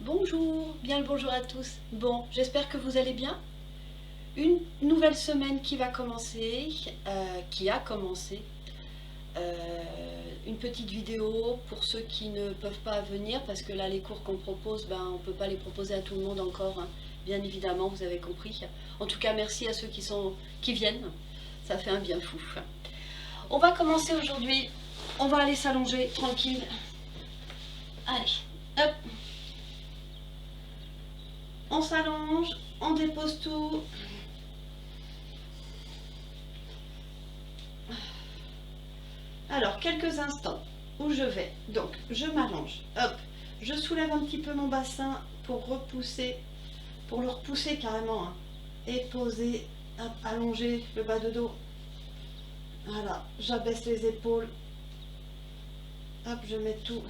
Bonjour, bien le bonjour à tous. Bon, j'espère que vous allez bien. Une nouvelle semaine qui va commencer, qui a commencé. Une petite vidéo pour ceux qui ne peuvent pas venir, parce que là les cours qu'on propose, on ne peut pas les proposer à tout le monde encore, hein. Bien évidemment, vous avez compris. En tout cas, merci à ceux qui viennent. Ça fait un bien fou. On va commencer aujourd'hui. On va aller s'allonger tranquille. Allez, hop. On s'allonge, on dépose tout. Alors, quelques instants où je vais. Donc, je m'allonge. Hop. Je soulève un petit peu mon bassin pour repousser, pour le repousser carrément. Hein. Et poser, hop, allonger le bas de dos. Voilà, j'abaisse les épaules. Hop, je mets tout.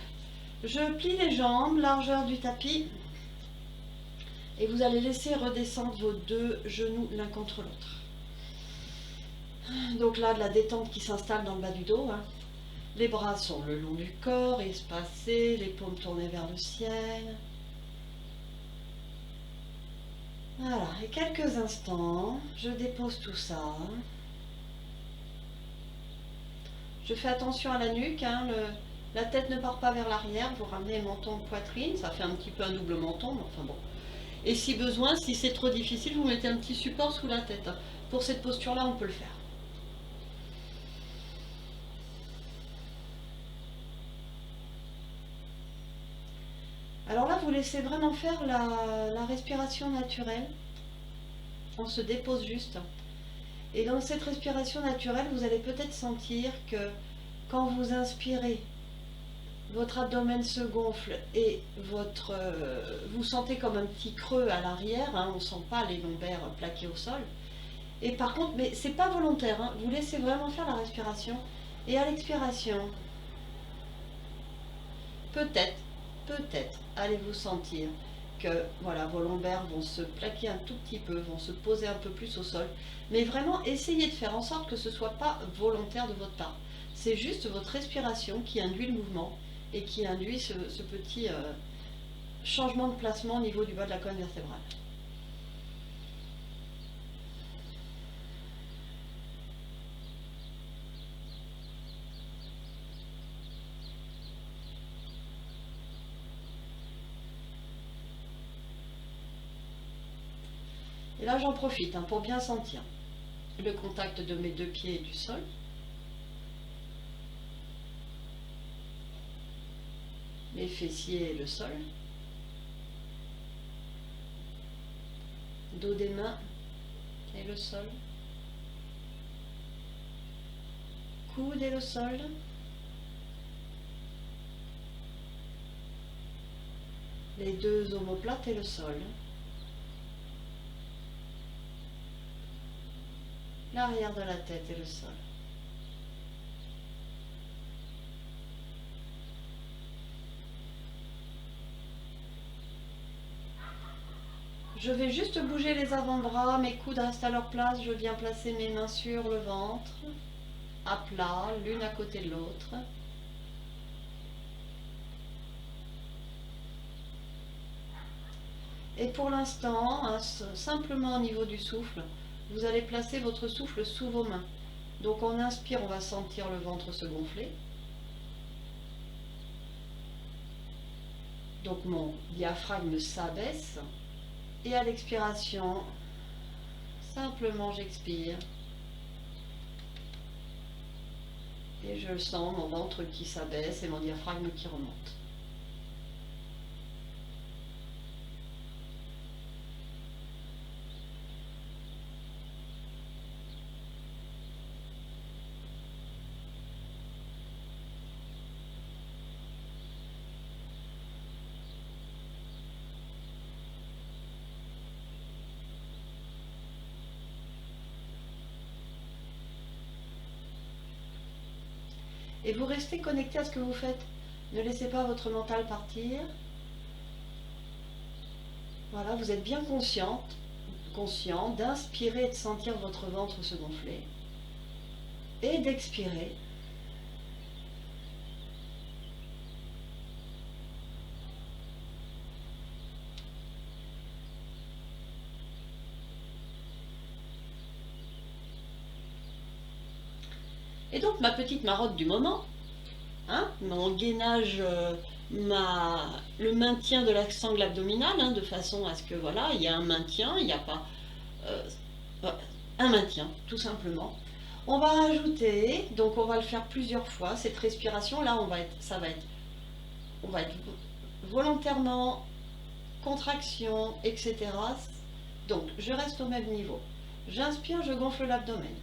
Je plie les jambes, largeur du tapis. Et vous allez laisser redescendre vos deux genoux l'un contre l'autre. Donc là, de la détente qui s'installe dans le bas du dos. Hein. Les bras sont le long du corps, espacés, les paumes tournées vers le ciel. Voilà, et quelques instants, je dépose tout ça. Je fais attention à la nuque, hein, la tête ne part pas vers l'arrière, vous ramenez menton, poitrine, ça fait un petit peu un double menton, mais enfin bon. Et si besoin, si c'est trop difficile, vous mettez un petit support sous la tête. Pour cette posture-là, on peut le faire. Alors là, vous laissez vraiment faire la respiration naturelle. On se dépose juste. Et dans cette respiration naturelle, vous allez peut-être sentir que quand vous inspirez, votre abdomen se gonfle et vous sentez comme un petit creux à l'arrière, hein, on ne sent pas les lombaires plaqués au sol. Et par contre, mais c'est pas volontaire, hein, vous laissez vraiment faire la respiration. Et à l'expiration, peut-être, allez-vous sentir que voilà, vos lombaires vont se plaquer un tout petit peu, vont se poser un peu plus au sol. Mais vraiment, essayez de faire en sorte que ce ne soit pas volontaire de votre part. C'est juste votre respiration qui induit le mouvement et qui induit ce petit changement de placement au niveau du bas de la colonne vertébrale. Et là, j'en profite pour bien sentir le contact de mes deux pieds et du sol. Les fessiers et le sol. Dos des mains et le sol. Coude et le sol. Les deux omoplates et le sol. L'arrière de la tête et le sol. Je vais juste bouger les avant-bras, mes coudes restent à leur place, je viens placer mes mains sur le ventre, à plat, l'une à côté de l'autre. Et pour l'instant, simplement au niveau du souffle, vous allez placer votre souffle sous vos mains. Donc on inspire, on va sentir le ventre se gonfler. Donc mon diaphragme s'abaisse. Et à l'expiration, simplement j'expire. Et je sens mon ventre qui s'abaisse et mon diaphragme qui remonte. Et vous restez connecté à ce que vous faites. Ne laissez pas votre mental partir. Voilà, vous êtes bien conscient d'inspirer et de sentir votre ventre se gonfler. Et d'expirer. Et donc ma petite marotte du moment, hein, mon gainage, le maintien de la sangle abdominale, hein, de façon à ce que voilà, il y a un maintien, il n'y a pas euh, un maintien, tout simplement. On va rajouter, donc on va le faire plusieurs fois, cette respiration, là on va être volontairement, contraction, etc. Donc je reste au même niveau. J'inspire, je gonfle l'abdomen.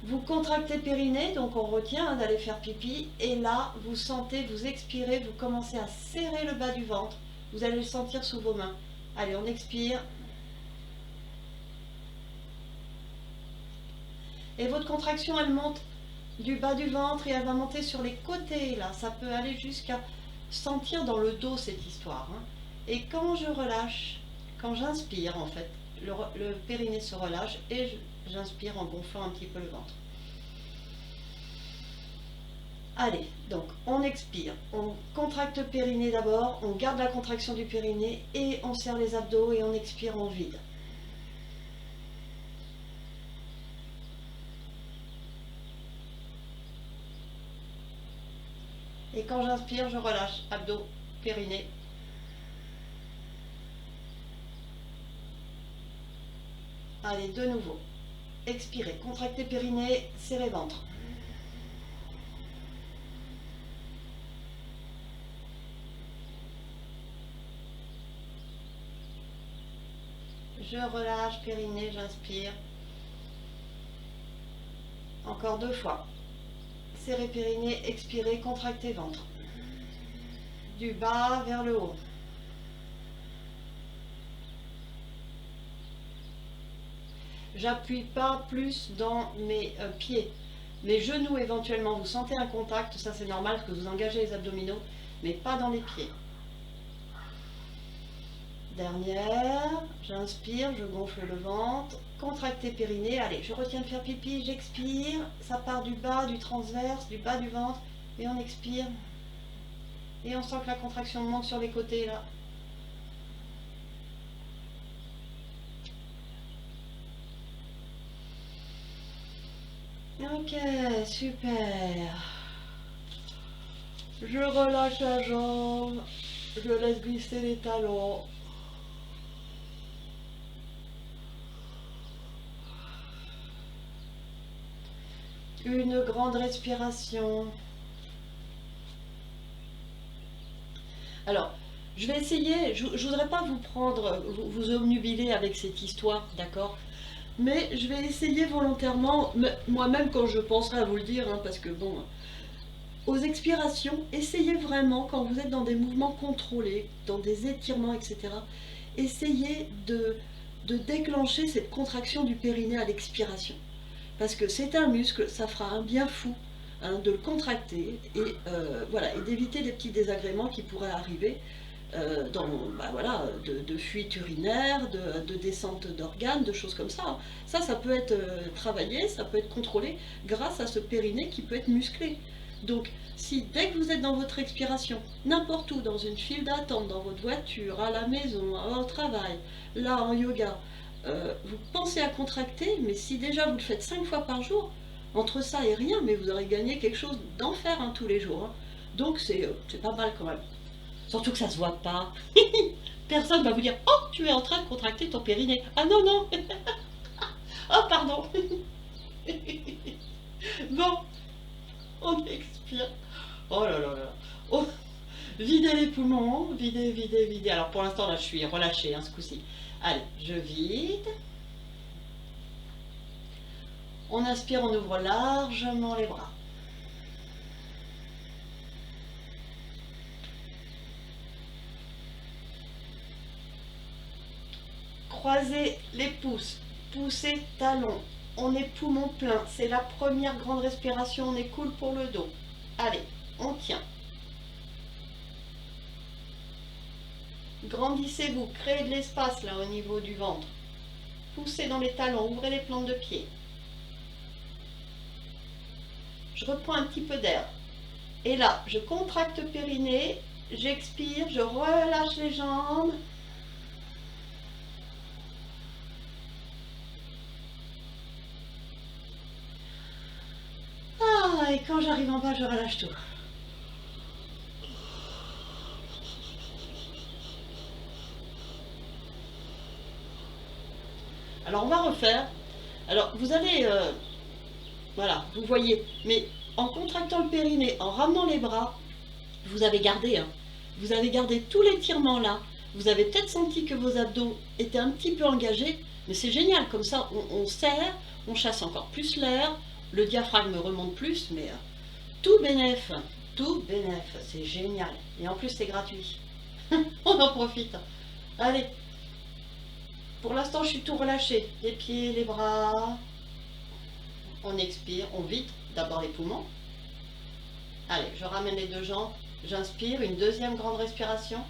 Vous contractez périnée, donc on retient hein, d'aller faire pipi, et là vous sentez, vous expirez, vous commencez à serrer le bas du ventre, vous allez le sentir sous vos mains. Allez, on expire. Et votre contraction, elle monte du bas du ventre et elle va monter sur les côtés, là. Ça peut aller jusqu'à sentir dans le dos cette histoire. Hein. Et quand je relâche, quand j'inspire en fait, le périnée se relâche et j'inspire en gonflant un petit peu le ventre. Allez, donc on expire, on contracte le périnée d'abord, on garde la contraction du périnée et on serre les abdos et on expire en vide. Et quand j'inspire, je relâche, abdos, périnée. Allez, de nouveau. Expirez, contractez périnée, serrez ventre. Je relâche périnée, j'inspire. Encore 2 fois. Serrez périnée, expirez, contractez ventre. Du bas vers le haut. J'appuie pas plus dans mes pieds. Mes genoux éventuellement, vous sentez un contact, ça c'est normal parce que vous engagez les abdominaux, mais pas dans les pieds. Dernière, j'inspire, je gonfle le ventre, contractez périnée, allez, je retiens de faire pipi, j'expire, ça part du bas, du transverse, du bas du ventre, et on expire. Et on sent que la contraction monte sur les côtés là. Ok, super. Je relâche la jambe, je laisse glisser les talons. Une grande respiration. Alors, je vais essayer, je ne voudrais pas vous prendre, vous obnubiler avec cette histoire, d'accord? Mais je vais essayer volontairement, moi-même quand je penserai à vous le dire, hein, parce que bon, aux expirations, essayez vraiment, quand vous êtes dans des mouvements contrôlés, dans des étirements, etc., essayez de déclencher cette contraction du périnée à l'expiration. Parce que c'est un muscle, ça fera un bien fou hein, de le contracter et, voilà, et d'éviter des petits désagréments qui pourraient arriver voilà, de fuite urinaire, de descente d'organes, de choses comme ça. Ça peut être travaillé, ça peut être contrôlé grâce à ce périnée qui peut être musclé. Donc, si dès que vous êtes dans votre expiration, n'importe où, dans une file d'attente, dans votre voiture, à la maison, au travail, là en yoga, vous pensez à contracter, mais si déjà vous le faites 5 fois par jour, entre ça et rien, mais vous aurez gagné quelque chose d'enfer hein, tous les jours. Hein. Donc c'est pas mal quand même. Surtout que ça se voit pas. Personne va vous dire oh, tu es en train de contracter ton périnée. Ah non, non. Oh, pardon. Bon, on expire. Oh là là là. Oh. Videz les poumons, videz, videz, videz. Alors pour l'instant, là, je suis relâchée hein, ce coup-ci. Allez, je vide. On inspire, on ouvre largement les bras. Croisez les pouces, poussez talons. On est poumon plein. C'est la première grande respiration. On est cool pour le dos. Allez, on tient. Grandissez-vous, créez de l'espace là au niveau du ventre. Poussez dans les talons, ouvrez les plantes de pied. Je reprends un petit peu d'air. Et là, je contracte le périnée, j'expire, je relâche les jambes. quand j'arrive en bas, je relâche tout. Alors on va refaire. Alors vous allez, voilà, vous voyez, mais en contractant le périnée, en ramenant les bras, vous avez gardé, hein, vous avez gardé tous les étirements là. Vous avez peut-être senti que vos abdos étaient un petit peu engagés, mais c'est génial, comme ça on serre, on chasse encore plus l'air, le diaphragme remonte plus, mais tout bénef, c'est génial. Et en plus c'est gratuit. On en profite. Allez, pour l'instant je suis tout relâché, les pieds, les bras. On expire, on vide d'abord les poumons. Allez, je ramène les deux jambes, j'inspire, une deuxième grande respiration.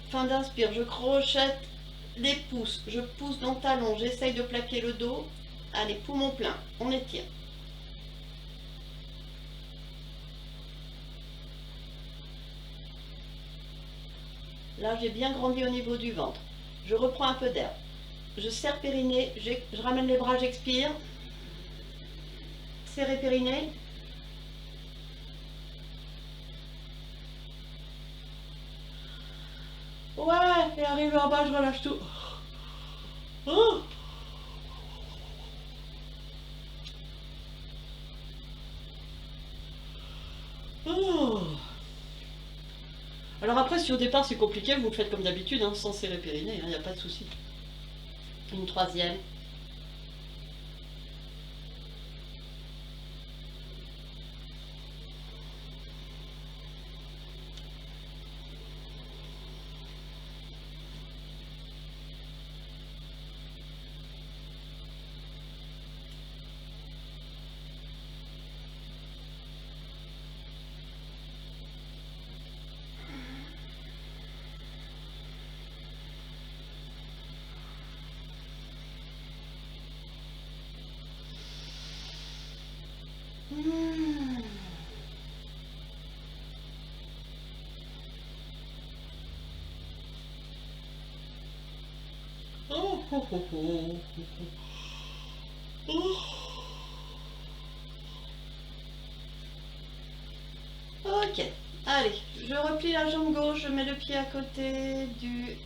Fin d'inspire, je crochette les pouces, je pousse dans le talon, j'essaye de plaquer le dos. Allez, poumon plein, on étire. Là, j'ai bien grandi au niveau du ventre. Je reprends un peu d'air. Je serre périnée, je ramène les bras, j'expire. Serrer périnée. Ouais, et arrivé en bas, je relâche tout. Oh. Oh. Alors après, si au départ c'est compliqué, vous le faites comme d'habitude, hein, sans serrer périnée, il n'y a pas de souci. Une troisième. Oh, oh, oh, oh. Ok, allez, je replie la jambe gauche, je mets le pied à côté du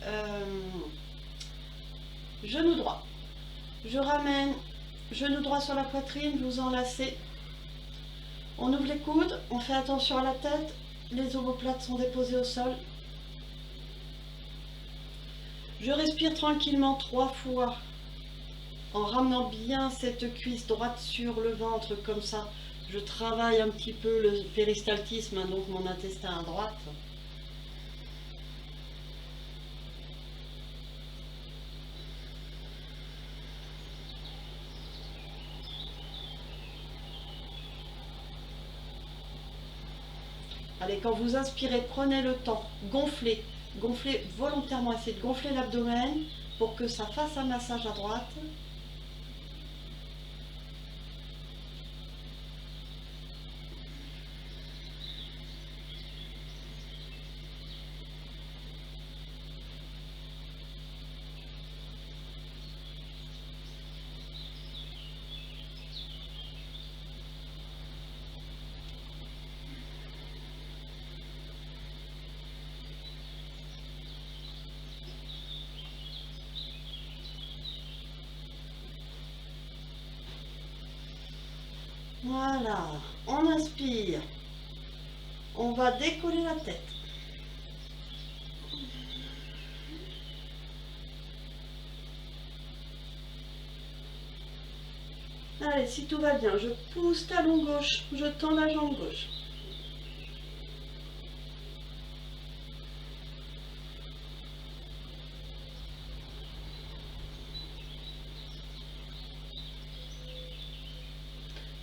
genou droit. Je ramène genou droit sur la poitrine, vous enlacez. On ouvre les coudes, on fait attention à la tête, les omoplates sont déposées au sol. Je respire tranquillement 3 fois en ramenant bien cette cuisse droite sur le ventre comme ça. Je travaille un petit peu le péristaltisme, hein, donc mon intestin à droite. Allez, quand vous inspirez, prenez le temps, gonflez, gonflez volontairement, essayez de gonfler l'abdomen pour que ça fasse un massage à droite. Voilà, on inspire, on va décoller la tête. Allez, si tout va bien, je pousse talon gauche, je tends la jambe gauche.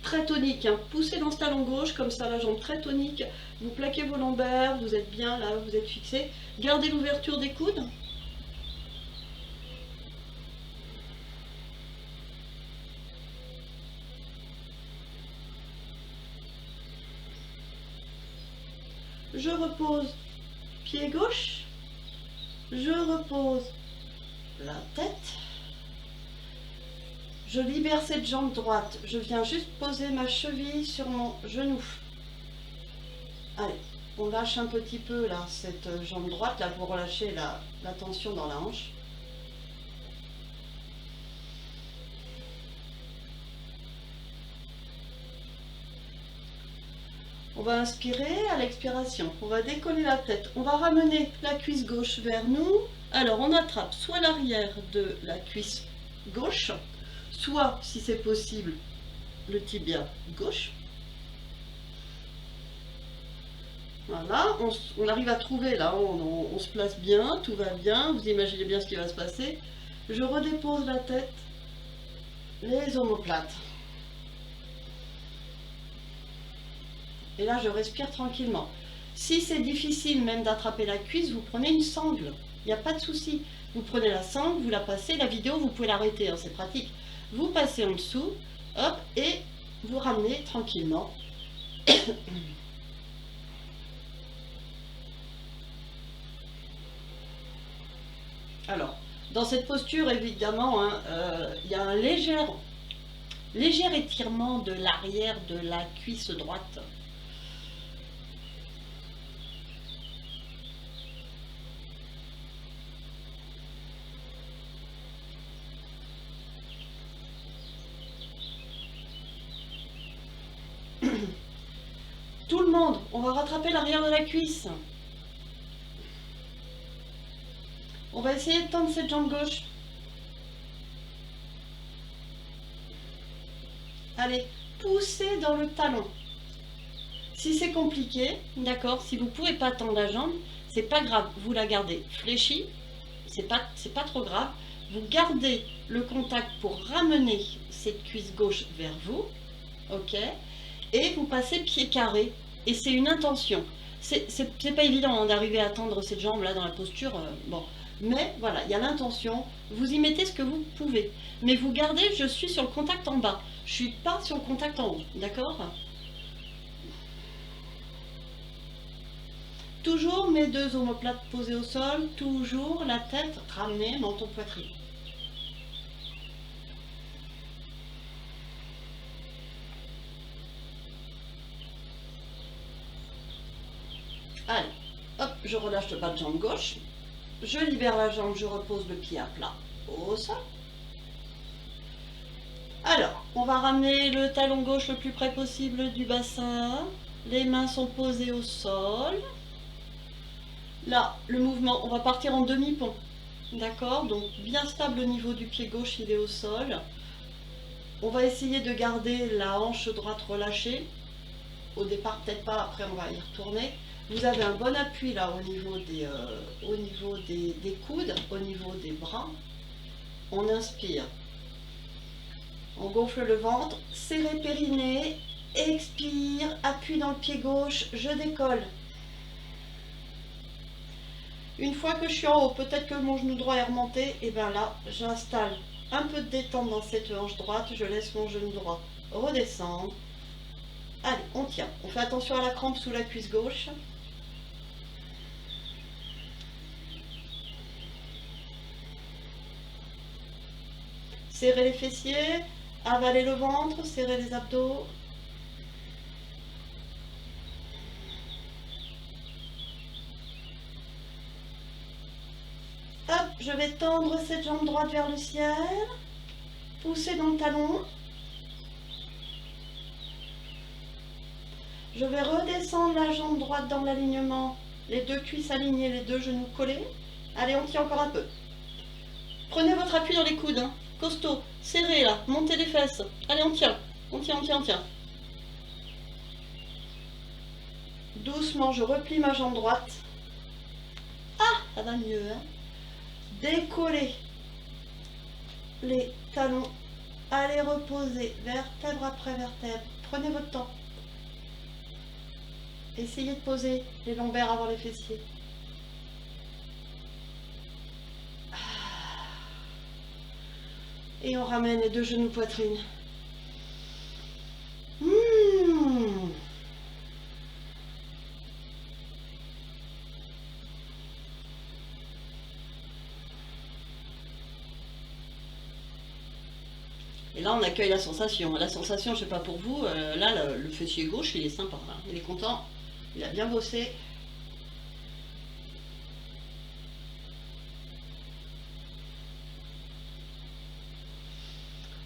Très tonique, hein. Poussez dans ce talon gauche, comme ça la jambe très tonique. Vous plaquez vos lombaires, vous êtes bien là, vous êtes fixé. Gardez l'ouverture des coudes. Je repose pied gauche, je repose la tête. Je libère cette jambe droite. Je viens juste poser ma cheville sur mon genou. Allez, on lâche un petit peu là, cette jambe droite, là, pour relâcher la tension dans la hanche. On va inspirer, à l'expiration, on va décoller la tête. On va ramener la cuisse gauche vers nous. Alors, on attrape soit l'arrière de la cuisse gauche, soit, si c'est possible, le tibia gauche. Voilà, on arrive à trouver là, on se place bien, tout va bien, vous imaginez bien ce qui va se passer. Je redépose la tête, les omoplates. Et là, je respire tranquillement. Si c'est difficile même d'attraper la cuisse, vous prenez une sangle, il n'y a pas de souci. Vous prenez la sangle, vous la passez, la vidéo, vous pouvez l'arrêter, hein, c'est pratique. Vous passez en dessous, hop, et vous ramenez tranquillement. Alors, dans cette posture, évidemment, hein, y a un léger étirement de l'arrière de la cuisse droite. Tout le monde, on va rattraper l'arrière de la cuisse. On va essayer de tendre cette jambe gauche. Allez, poussez dans le talon. Si c'est compliqué, d'accord, si vous ne pouvez pas tendre la jambe, c'est pas grave, vous la gardez fléchie, c'est pas trop grave. Vous gardez le contact pour ramener cette cuisse gauche vers vous, ok, et vous passez pied carré, et c'est une intention. C'est pas évident hein, d'arriver à tendre cette jambe là dans la posture, bon. Mais voilà, il y a l'intention, vous y mettez ce que vous pouvez. Mais vous gardez, je suis sur le contact en bas, je suis pas sur le contact en haut, d'accord? Toujours mes deux omoplates posées au sol, toujours la tête ramenée, menton poitrine. Allez, hop, je relâche le bas de jambe gauche. Je libère la jambe, je repose le pied à plat au sol. Alors, on va ramener le talon gauche le plus près possible du bassin. Les mains sont posées au sol. Là, le mouvement, on va partir en demi-pont. D'accord? Donc, bien stable au niveau du pied gauche, il est au sol. On va essayer de garder la hanche droite relâchée. Au départ, peut-être pas, après on va y retourner. Vous avez un bon appui là au niveau des coudes, au niveau des bras. On inspire. On gonfle le ventre, serrez périnée, expire, appui dans le pied gauche, je décolle. Une fois que je suis en haut, peut-être que mon genou droit est remonté, et bien là, j'installe un peu de détente dans cette hanche droite, je laisse mon genou droit redescendre. Allez, on tient. On fait attention à la crampe sous la cuisse gauche. Serrez les fessiers, avalez le ventre, serrez les abdos. Hop, je vais tendre cette jambe droite vers le ciel. Pousser dans le talon. Je vais redescendre la jambe droite dans l'alignement. Les deux cuisses alignées, les deux genoux collés. Allez, on tient encore un peu. Prenez votre appui dans les coudes. Hein. Costaud, serré là, montez les fesses. Allez, on tient. On tient, on tient, on tient. Doucement, je replie ma jambe droite. Ah, ça va mieux. Hein. Décollez les talons. Allez reposer vertèbre après vertèbre. Prenez votre temps. Essayez de poser les lombaires avant les fessiers. Et on ramène les deux genoux poitrine. Et là, on accueille la sensation. La sensation, je sais pas pour vous, là, le fessier gauche, il est sympa. Là. Il est content. Il a bien bossé.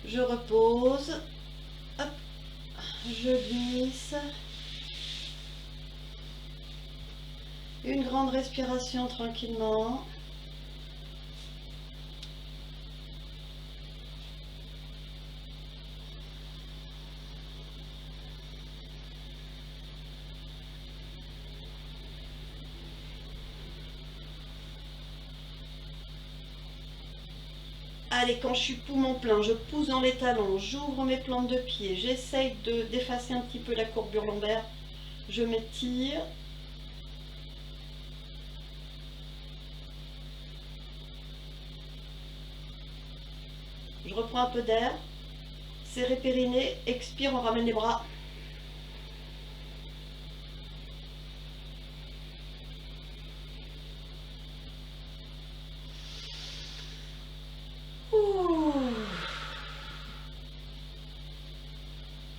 Je repose. Hop. Je glisse. Une grande respiration tranquillement. Allez, quand je suis poumon plein, je pousse dans les talons, j'ouvre mes plantes de pied, j'essaye d'effacer un petit peu la courbure lombaire, je m'étire. Je reprends un peu d'air, serré périnée, expire, on ramène les bras.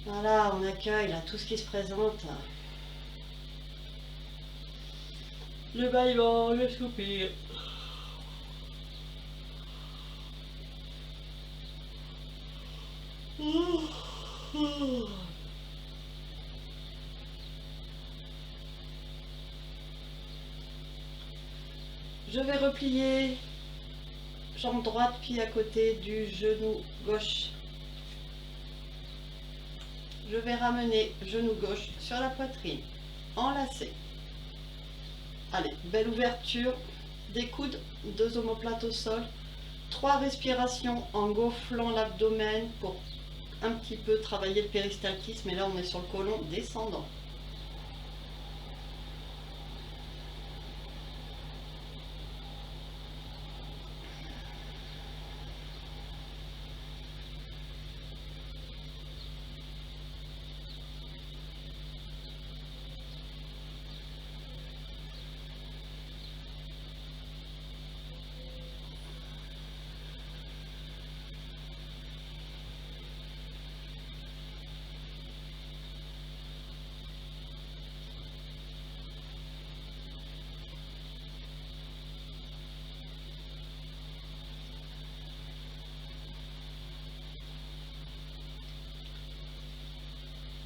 Voilà, on accueille là tout ce qui se présente. Le bâillement, le soupir. Je vais replier jambe droite, pied à côté du genou gauche. Je vais ramener genou gauche sur la poitrine, enlacé. Allez, belle ouverture des coudes, 2 omoplates au sol, 3 respirations en gonflant l'abdomen pour un petit peu travailler le péristaltisme. Et là, on est sur le côlon descendant.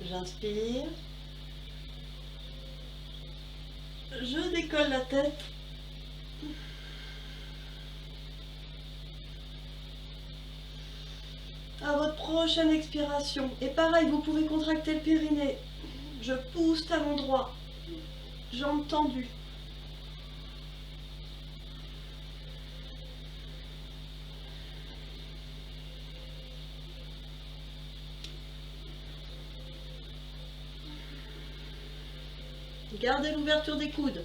J'inspire. Je décolle la tête. À votre prochaine expiration. Et pareil, vous pouvez contracter le périnée. Je pousse talon droit. Jambes tendues. Gardez l'ouverture des coudes.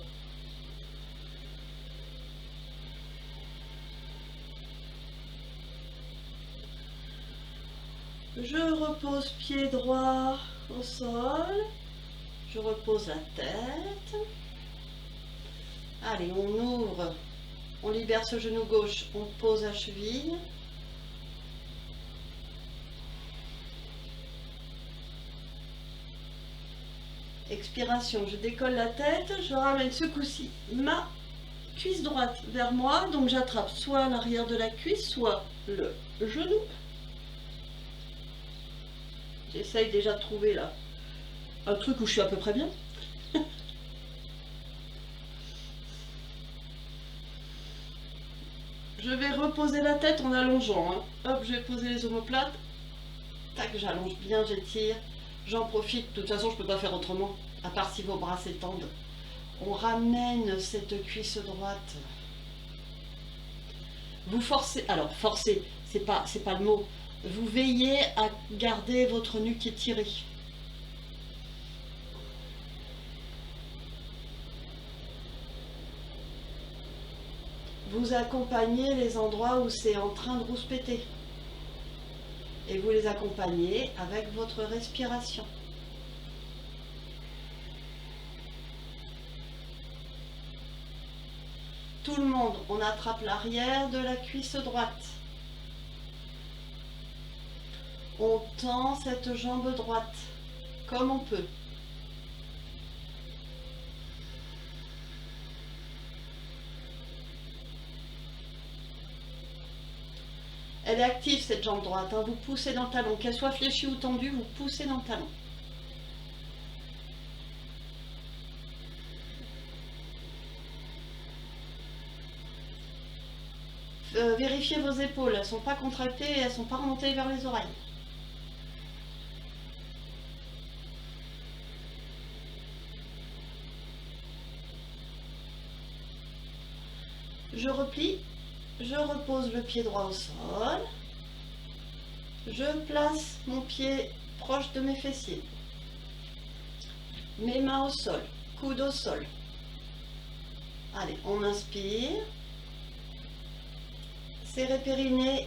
Je repose pied droit au sol. Je repose la tête. Allez, on ouvre. On libère ce genou gauche. On pose la cheville. Expiration, je décolle la tête, je ramène ce coup-ci ma cuisse droite vers moi, donc j'attrape soit l'arrière de la cuisse, soit le genou. J'essaye déjà de trouver là un truc où je suis à peu près bien. Je vais reposer la tête en allongeant. Hein. Hop, je vais poser les omoplates. Tac, j'allonge bien, j'étire. J'en profite, de toute façon je ne peux pas faire autrement, à part si vos bras s'étendent. On ramène cette cuisse droite. Vous forcez, alors forcez, c'est pas le mot. Vous veillez à garder votre nuque étirée. Vous accompagnez les endroits où c'est en train de rouspéter. Et vous les accompagnez avec votre respiration. Tout le monde, on attrape l'arrière de la cuisse droite. On tend cette jambe droite comme on peut. Elle est active cette jambe droite, hein. Vous poussez dans le talon, qu'elle soit fléchie ou tendue, vous poussez dans le talon. Vérifiez vos épaules, elles ne sont pas contractées et elles ne sont pas remontées vers les oreilles. Je replie, je repose le pied droit au sol, je place mon pied proche de mes fessiers, mes mains au sol, coude au sol. Allez, on inspire. Serrez périnée,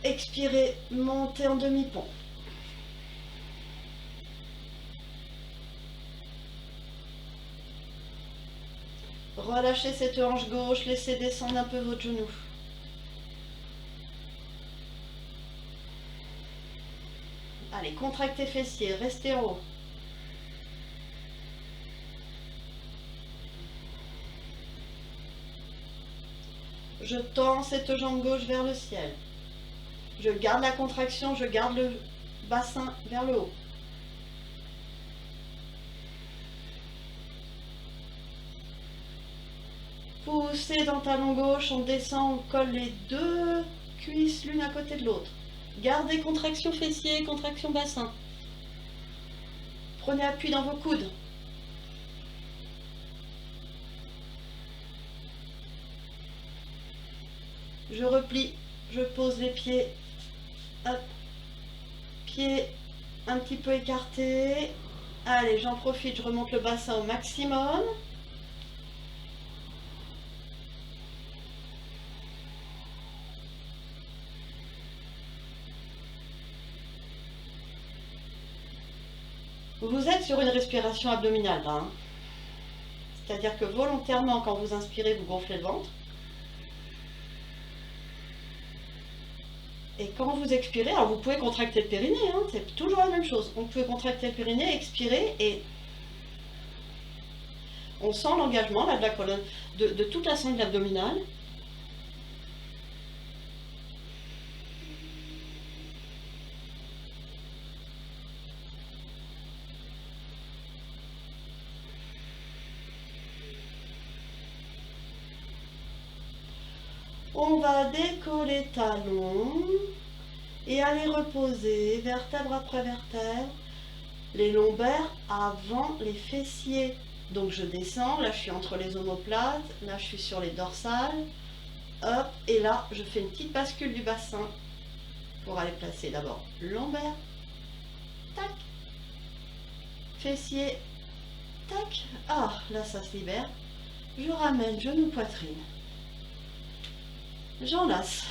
expirez, montez en demi-pont. Relâchez cette hanche gauche, laissez descendre un peu votre genou. Allez, contractez fessiers, restez en haut. Je tends cette jambe gauche vers le ciel. Je garde la contraction, je garde le bassin vers le haut. Poussez dans le talon gauche, on descend, on colle les deux cuisses l'une à côté de l'autre. Gardez contraction fessier, contraction bassin. Prenez appui dans vos coudes. Je replie, je pose les pieds, hop, pieds un petit peu écartés. Allez, j'en profite, je remonte le bassin au maximum. Vous êtes sur une respiration abdominale, là, hein. C'est-à-dire que volontairement, quand vous inspirez, vous gonflez le ventre. Et quand vous expirez, alors vous pouvez contracter le périnée, hein, c'est toujours la même chose. On peut contracter le périnée, expirer et on sent l'engagement là, de la colonne, de toute la sangle abdominale. On va décoller talons et aller reposer vertèbre après vertèbre, les lombaires avant les fessiers. Donc je descends, là je suis entre les omoplates, là je suis sur les dorsales, hop, et là je fais une petite bascule du bassin pour aller placer d'abord lombaire, tac, fessier, tac, ah là ça se libère, je ramène genou poitrine. J'enlace.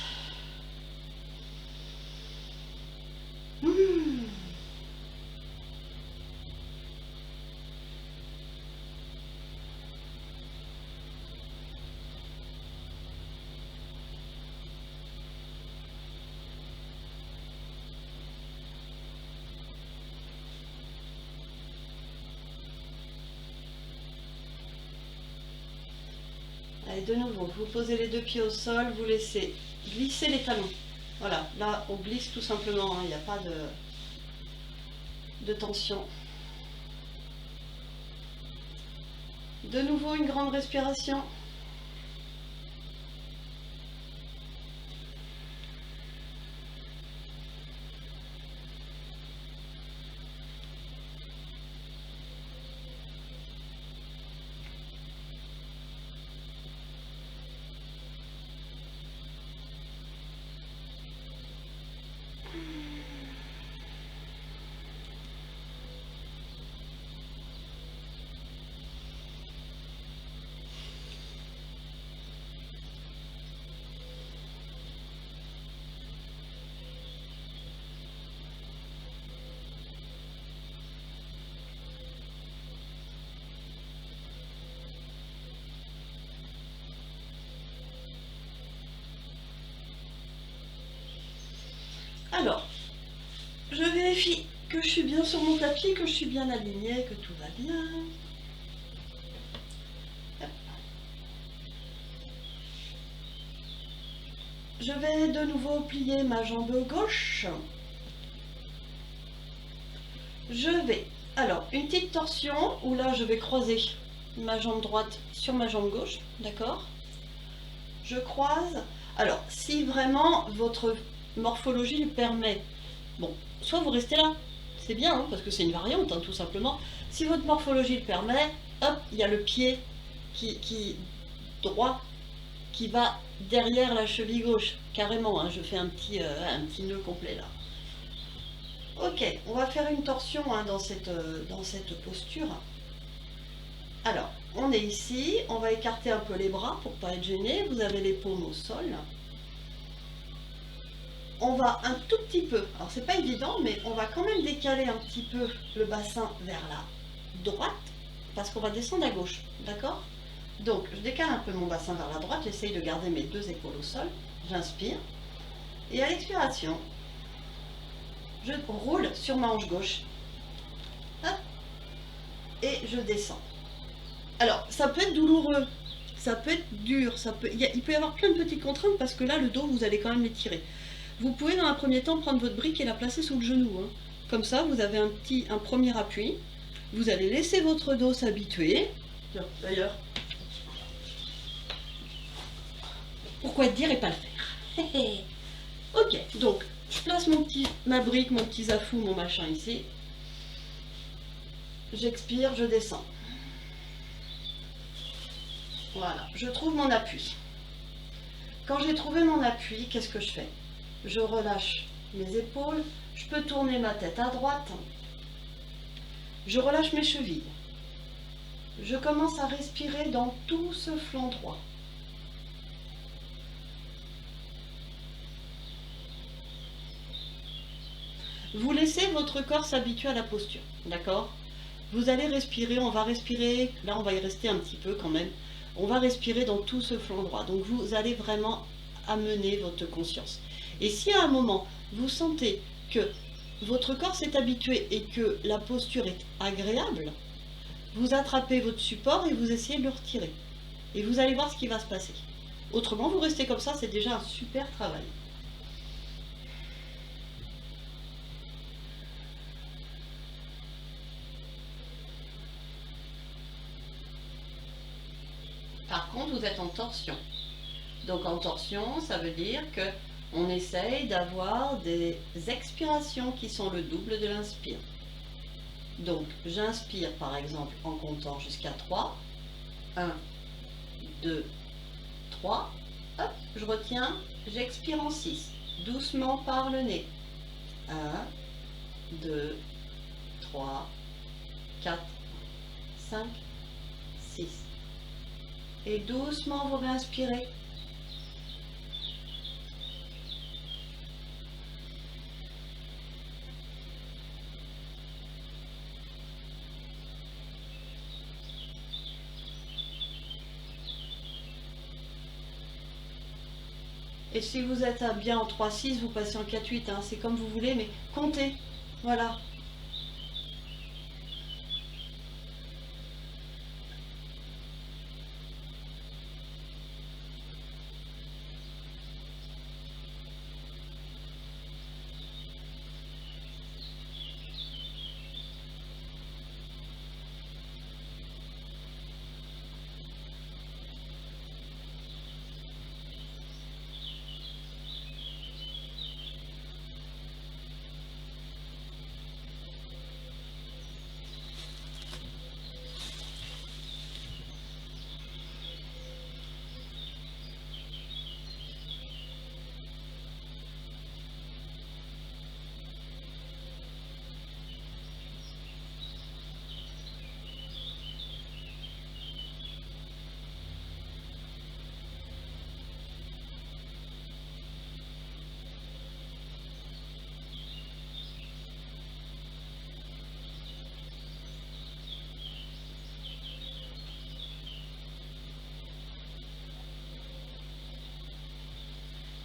Allez, de nouveau, vous posez les deux pieds au sol, vous laissez glisser les talons. Voilà, là on glisse tout simplement, hein, il n'y a pas de tension. De nouveau une grande respiration. Alors, je vérifie que je suis bien sur mon tapis, que je suis bien alignée, que tout va bien. Je vais de nouveau plier ma jambe gauche. Je vais, alors, une petite torsion où là je vais croiser ma jambe droite sur ma jambe gauche, d'accord? Je croise. Alors, si vraiment votre morphologie le permet, bon, soit vous restez là, c'est bien, hein, parce que c'est une variante, hein, tout simplement. Si votre morphologie le permet, hop, il y a le pied qui droit qui va derrière la cheville gauche, carrément, hein, je fais un petit nœud complet là. Ok, on va faire une torsion hein, dans cette posture. Alors, on est ici, on va écarter un peu les bras pour ne pas être gêné, vous avez les paumes au sol. On va un tout petit peu, alors c'est pas évident, mais on va quand même décaler un petit peu le bassin vers la droite, parce qu'on va descendre à gauche, d'accord? Donc, je décale un peu mon bassin vers la droite, j'essaye de garder mes deux épaules au sol, j'inspire, et à l'expiration, je roule sur ma hanche gauche, hop, et je descends. Alors, ça peut être douloureux, ça peut être dur, il peut y avoir plein de petites contraintes, parce que là, le dos, vous allez quand même l'étirer. Vous pouvez, dans un premier temps, prendre votre brique et la placer sous le genou, hein. Comme ça, vous avez un premier appui, vous allez laisser votre dos s'habituer, d'ailleurs, pourquoi dire et pas le faire? Ok, donc je place ma brique, mon petit zafou, mon machin ici. J'expire, je descends. Voilà, je trouve mon appui. Quand j'ai trouvé mon appui, qu'est-ce que je fais? Je relâche mes épaules, je peux tourner ma tête à droite. Je relâche mes chevilles. Je commence à respirer dans tout ce flanc droit. Vous laissez votre corps s'habituer à la posture, d'accord? Vous allez respirer, on va respirer, là on va y rester un petit peu quand même, on va respirer dans tout ce flanc droit. Donc vous allez vraiment amener votre conscience. Et si à un moment, vous sentez que votre corps s'est habitué et que la posture est agréable, vous attrapez votre support et vous essayez de le retirer. Et vous allez voir ce qui va se passer. Autrement, vous restez comme ça, c'est déjà un super travail. Par contre, vous êtes en torsion. Donc en torsion, ça veut dire que on essaye d'avoir des expirations qui sont le double de l'inspire. Donc j'inspire par exemple en comptant jusqu'à 3. 1, 2, 3. Hop, je retiens, j'expire en 6. Doucement par le nez. 1, 2, 3, 4, 5, 6. Et doucement, vous réinspirez. Et si vous êtes bien en 3-6, vous passez en 4-8, hein, c'est comme vous voulez, mais comptez. Voilà.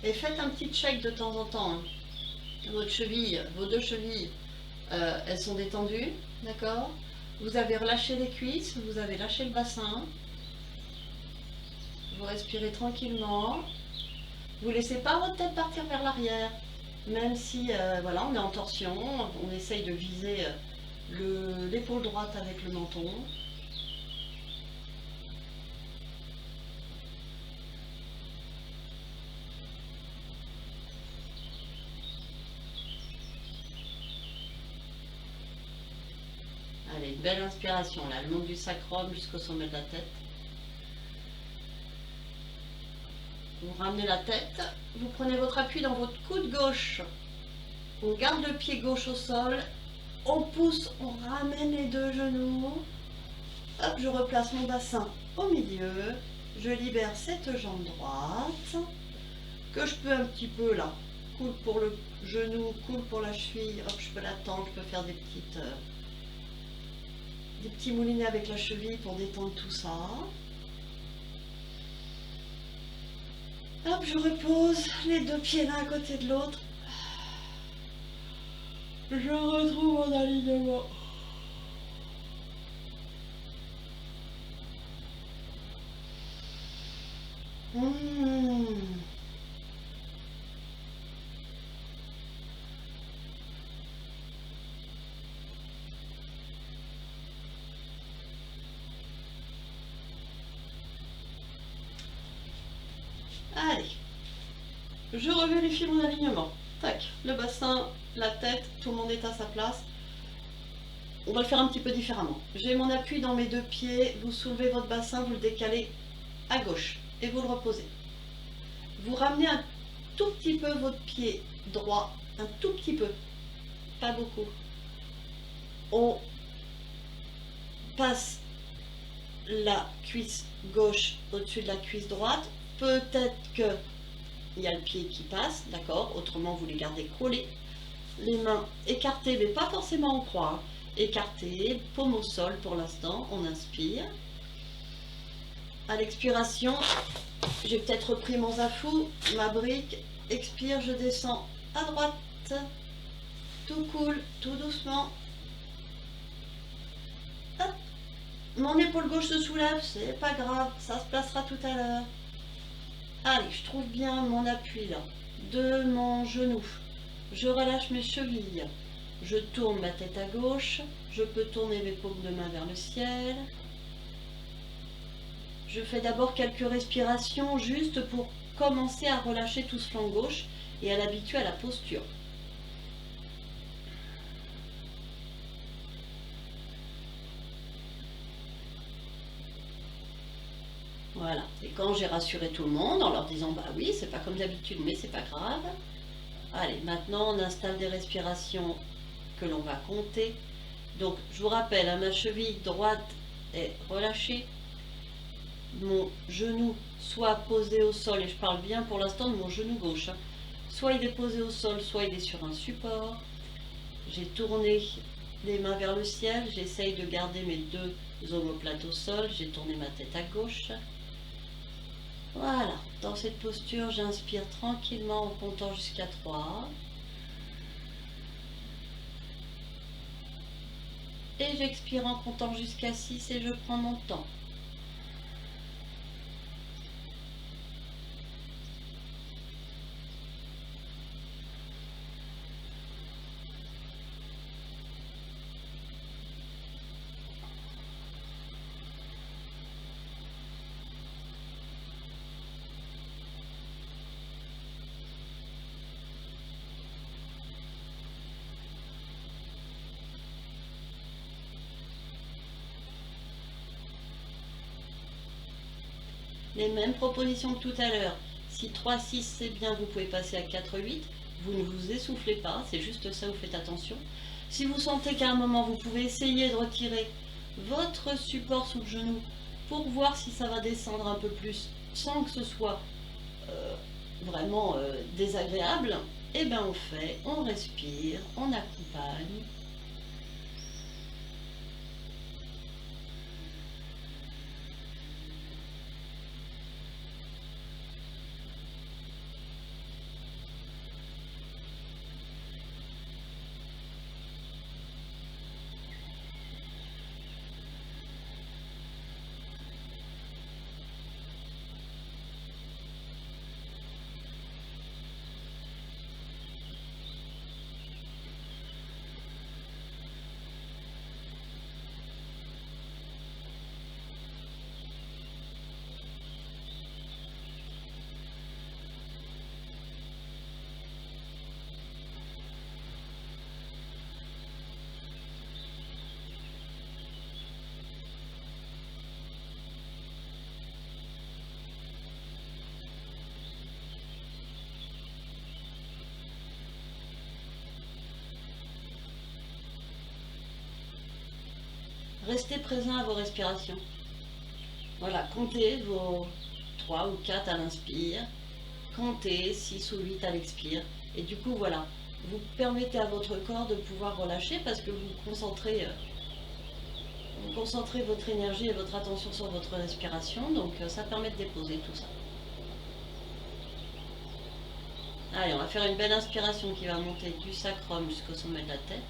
Et faites un petit check de temps en temps, hein. Votre cheville, vos deux chevilles, Elles sont détendues, d'accord? Vous avez relâché les cuisses, vous avez lâché le bassin. Vous respirez tranquillement. Vous laissez pas votre tête partir vers l'arrière. Même si voilà, on est en torsion, on essaye de viser l'épaule droite avec le menton. Allez, belle inspiration là, le long du sacrum jusqu'au sommet de la tête. Vous ramenez la tête, vous prenez votre appui dans votre coude gauche. On garde le pied gauche au sol, on pousse, on ramène les deux genoux. Hop, je replace mon bassin au milieu, je libère cette jambe droite, que je peux un petit peu là, coule pour le genou, coule pour la cheville, hop, je peux la tendre, je peux faire des petits moulinets avec la cheville pour détendre tout ça. Hop, je repose les deux pieds l'un à côté de l'autre. Je retrouve mon alignement. Allez, je revérifie mon alignement. Tac, le bassin, la tête, tout le monde est à sa place. On va le faire un petit peu différemment. J'ai mon appui dans mes deux pieds, vous soulevez votre bassin, vous le décalez à gauche et vous le reposez. Vous ramenez un tout petit peu votre pied droit, un tout petit peu, pas beaucoup. On passe la cuisse gauche au-dessus de la cuisse droite. Peut-être que il y a le pied qui passe, d'accord? Autrement, vous les gardez collés. Les mains écartées, mais pas forcément en croix. Écartées, paume au sol pour l'instant. On inspire. À l'expiration, j'ai peut-être repris mon zafou, ma brique. Expire, je descends à droite. Tout cool, tout doucement. Hop. Mon épaule gauche se soulève, c'est pas grave, ça se placera tout à l'heure. Allez, je trouve bien mon appui là, de mon genou. Je relâche mes chevilles. Je tourne ma tête à gauche. Je peux tourner mes paumes de main vers le ciel. Je fais d'abord quelques respirations juste pour commencer à relâcher tout ce flanc gauche et à l'habituer à la posture. Voilà. Et quand j'ai rassuré tout le monde en leur disant bah oui, c'est pas comme d'habitude, mais c'est pas grave. Allez, maintenant on installe des respirations que l'on va compter. Donc je vous rappelle, hein, ma cheville droite est relâchée. Mon genou soit posé au sol, et je parle bien pour l'instant de mon genou gauche. Hein. Soit il est posé au sol, soit il est sur un support. J'ai tourné les mains vers le ciel, j'essaye de garder mes deux omoplates au sol, j'ai tourné ma tête à gauche. Voilà, dans cette posture, j'inspire tranquillement en comptant jusqu'à 3. Et j'expire en comptant jusqu'à 6 et je prends mon temps. Les mêmes propositions que tout à l'heure. Si 3-6 c'est bien, vous pouvez passer à 4-8. Vous ne vous essoufflez pas, c'est juste ça, vous faites attention. Si vous sentez qu'à un moment, vous pouvez essayer de retirer votre support sous le genou pour voir si ça va descendre un peu plus sans que ce soit vraiment désagréable, et bien on fait, on respire, on accompagne. restez présent à vos respirations. Voilà, comptez vos 3 ou 4 à l'inspire, comptez 6 ou 8 à l'expire. Et du coup, voilà, vous permettez à votre corps de pouvoir relâcher parce que vous concentrez votre énergie et votre attention sur votre respiration. Donc ça permet de déposer tout ça. Allez, on va faire une belle inspiration qui va monter du sacrum jusqu'au sommet de la tête.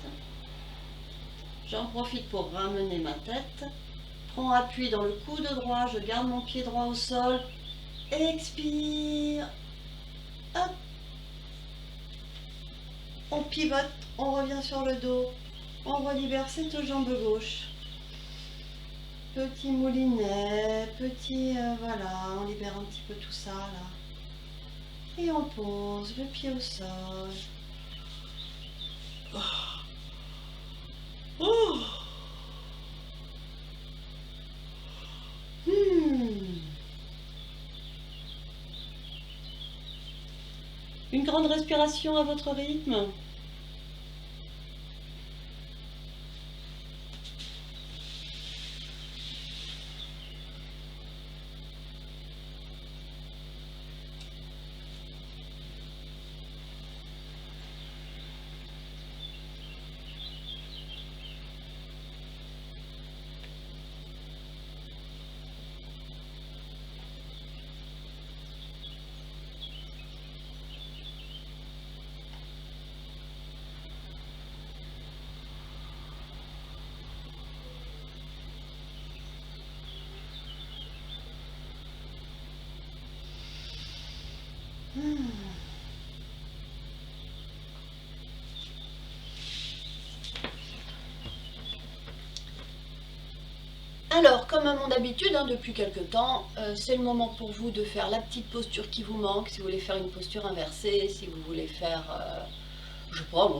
J'en profite pour ramener ma tête. Prends appui dans le coude droit, je garde mon pied droit au sol. Expire. Hop. On pivote, on revient sur le dos. On relibère cette jambe gauche. Petit moulinet, voilà, on libère un petit peu tout ça là. Et on pose le pied au sol. Oh. Une grande respiration à votre rythme. Alors, comme à mon habitude, depuis quelque temps, c'est le moment pour vous de faire la petite posture qui vous manque, si vous voulez faire une posture inversée, si vous voulez faire, je sais pas,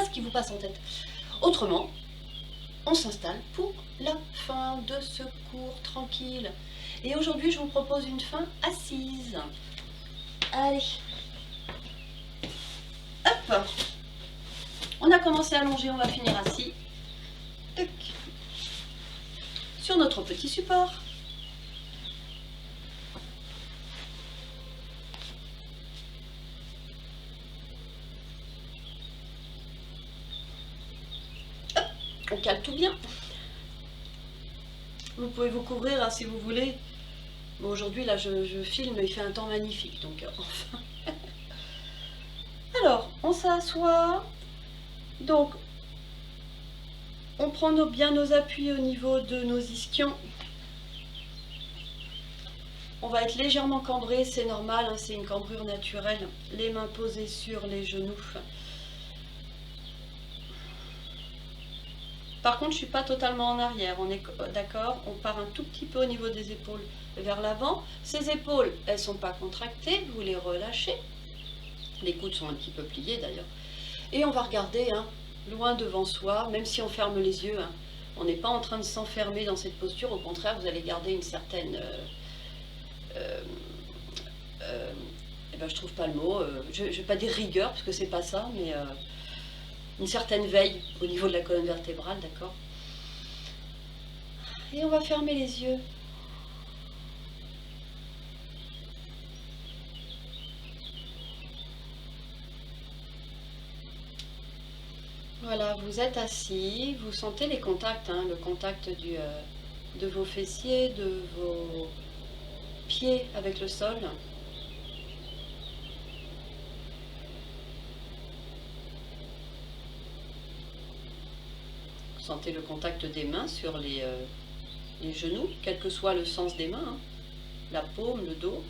ce qui vous passe en tête. Autrement, on s'installe pour la fin de ce cours tranquille. Et aujourd'hui, je vous propose une fin assise. Allez. Hop. On a commencé allongé, on va finir assis. Tac. Sur notre petit support. Hop, on cale tout bien. Vous pouvez vous couvrir si vous voulez. Bon, aujourd'hui, là, je filme, il fait un temps magnifique, donc enfin. Alors, on s'assoit. Donc, on prend bien nos appuis au niveau de nos ischions. On va être légèrement cambré, c'est normal, c'est une cambrure naturelle. Les mains posées sur les genoux. Par contre, je ne suis pas totalement en arrière, on est d'accord, on part un tout petit peu au niveau des épaules vers l'avant. Ces épaules, elles ne sont pas contractées, vous les relâchez. Les coudes sont un petit peu pliés d'ailleurs. Et on va regarder loin devant soi, même si on ferme les yeux. On n'est pas en train de s'enfermer dans cette posture, au contraire, vous allez garder une certaine... je trouve pas le mot, je ne vais pas dire rigueur, parce que c'est pas ça, mais une certaine veille au niveau de la colonne vertébrale, d'accord? Et on va fermer les yeux. Voilà, vous êtes assis, vous sentez les contacts, le contact de vos fessiers, de vos pieds avec le sol. Vous sentez le contact des mains sur les genoux, quel que soit le sens des mains, la paume, le dos.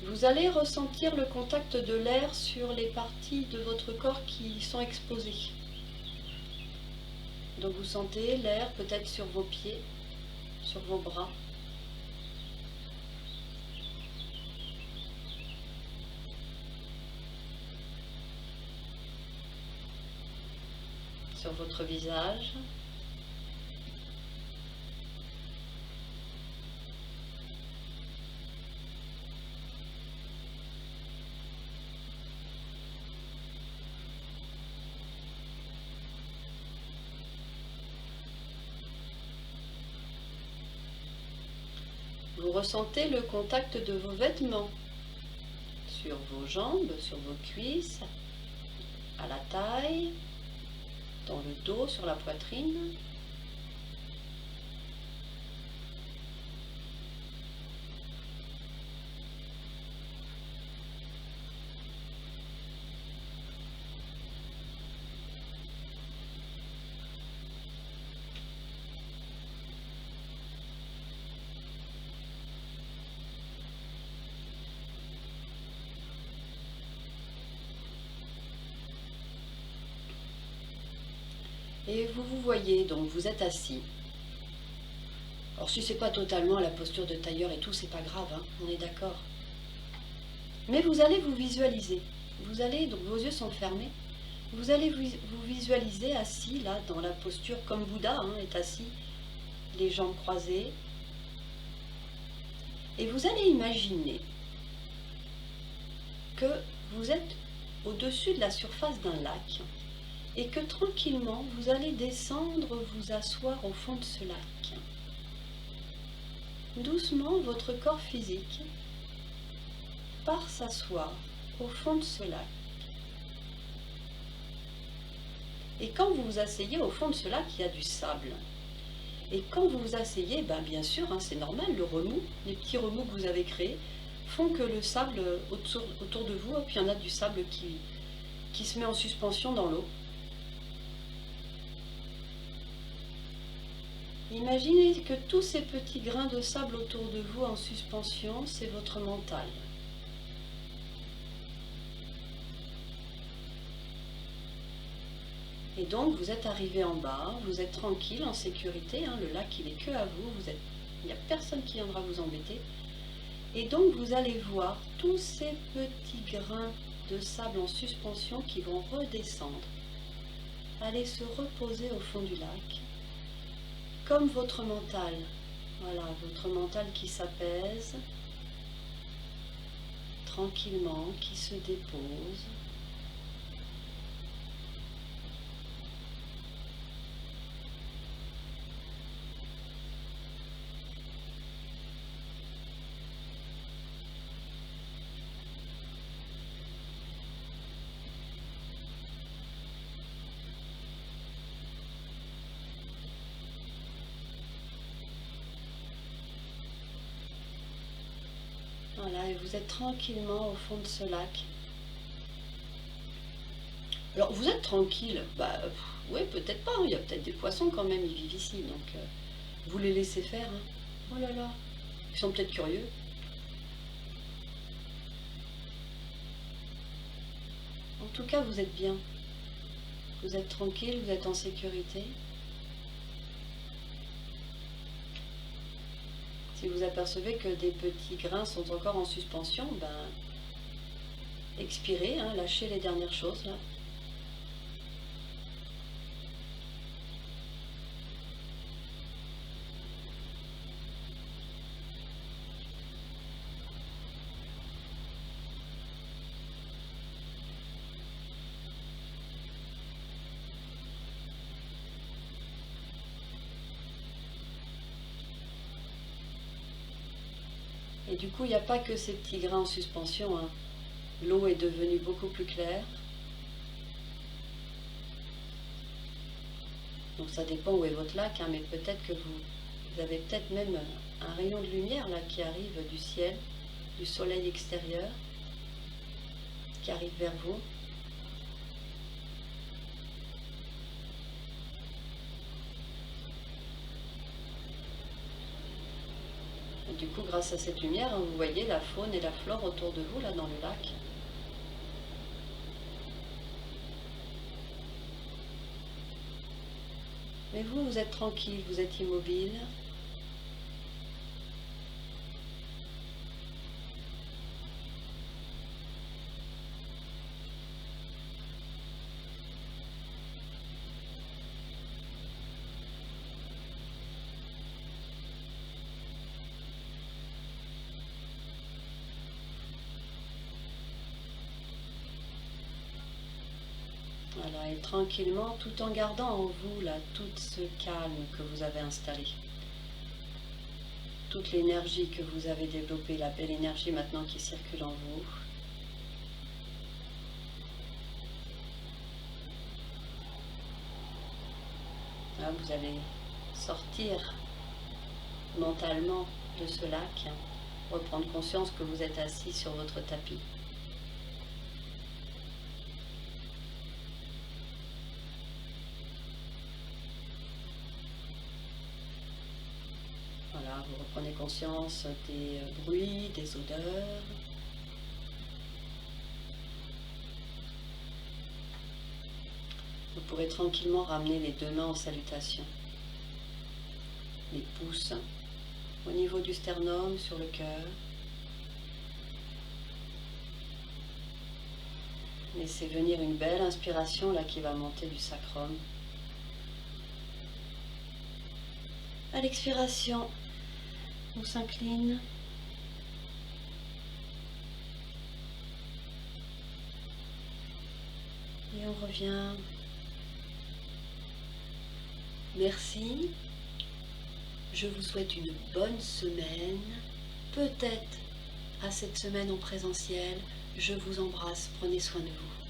Vous allez ressentir le contact de l'air sur les parties de votre corps qui sont exposées. Donc vous sentez l'air peut-être sur vos pieds, sur vos bras. Sur votre visage. ressentez le contact de vos vêtements sur vos jambes, sur vos cuisses, à la taille, dans le dos, sur la poitrine. Et vous vous voyez, donc vous êtes assis. Alors si c'est pas totalement la posture de tailleur et tout, c'est pas grave, hein, on est d'accord. Mais vous allez vous visualiser. Vous allez, donc vos yeux sont fermés, vous allez vous visualiser assis là dans la posture comme Bouddha est assis, les jambes croisées. Et vous allez imaginer que vous êtes au-dessus de la surface d'un lac. Et que tranquillement, vous allez descendre, vous asseoir au fond de ce lac. Doucement, votre corps physique part s'asseoir au fond de ce lac. Et quand vous vous asseyez au fond de ce lac, il y a du sable. Et quand vous vous asseyez, bien sûr, c'est normal, le remous, les petits remous que vous avez créés, font que le sable autour de vous, puis il y en a du sable qui se met en suspension dans l'eau. Imaginez que tous ces petits grains de sable autour de vous en suspension, c'est votre mental. Et donc vous êtes arrivé en bas, vous êtes tranquille, en sécurité, le lac il est que à vous, il n'y a personne qui viendra vous embêter. Et donc vous allez voir tous ces petits grains de sable en suspension qui vont redescendre, aller se reposer au fond du lac. Comme votre mental, voilà, votre mental qui s'apaise tranquillement, qui se dépose. Voilà, et vous êtes tranquillement au fond de ce lac. Alors, vous êtes tranquille, oui, peut-être pas, il y a peut-être des poissons quand même, ils vivent ici, donc vous les laissez faire. Oh là là, ils sont peut-être curieux. En tout cas, vous êtes bien. Vous êtes tranquille, vous êtes en sécurité. Si vous apercevez que des petits grains sont encore en suspension, expirez, lâchez les dernières choses là. Et du coup, il n'y a pas que ces petits grains en suspension. L'eau est devenue beaucoup plus claire. Donc ça dépend où est votre lac, mais peut-être que vous avez peut-être même un rayon de lumière là qui arrive du ciel, du soleil extérieur, qui arrive vers vous. Et du coup, grâce à cette lumière, vous voyez la faune et la flore autour de vous, là, dans le lac. Mais vous, vous êtes tranquille, vous êtes immobile. Voilà, et tranquillement, tout en gardant en vous là tout ce calme que vous avez installé. toute l'énergie que vous avez développée, la belle énergie maintenant qui circule en vous. Là, vous allez sortir mentalement de ce lac, reprendre conscience que vous êtes assis sur votre tapis. Voilà, vous reprenez conscience des bruits, des odeurs. Vous pourrez tranquillement ramener les deux mains en salutation. Les pouces au niveau du sternum, sur le cœur. Laissez venir une belle inspiration là qui va monter du sacrum. À l'expiration, on s'incline. Et on revient. Merci. Je vous souhaite une bonne semaine. Peut-être à cette semaine en présentiel. Je vous embrasse. Prenez soin de vous.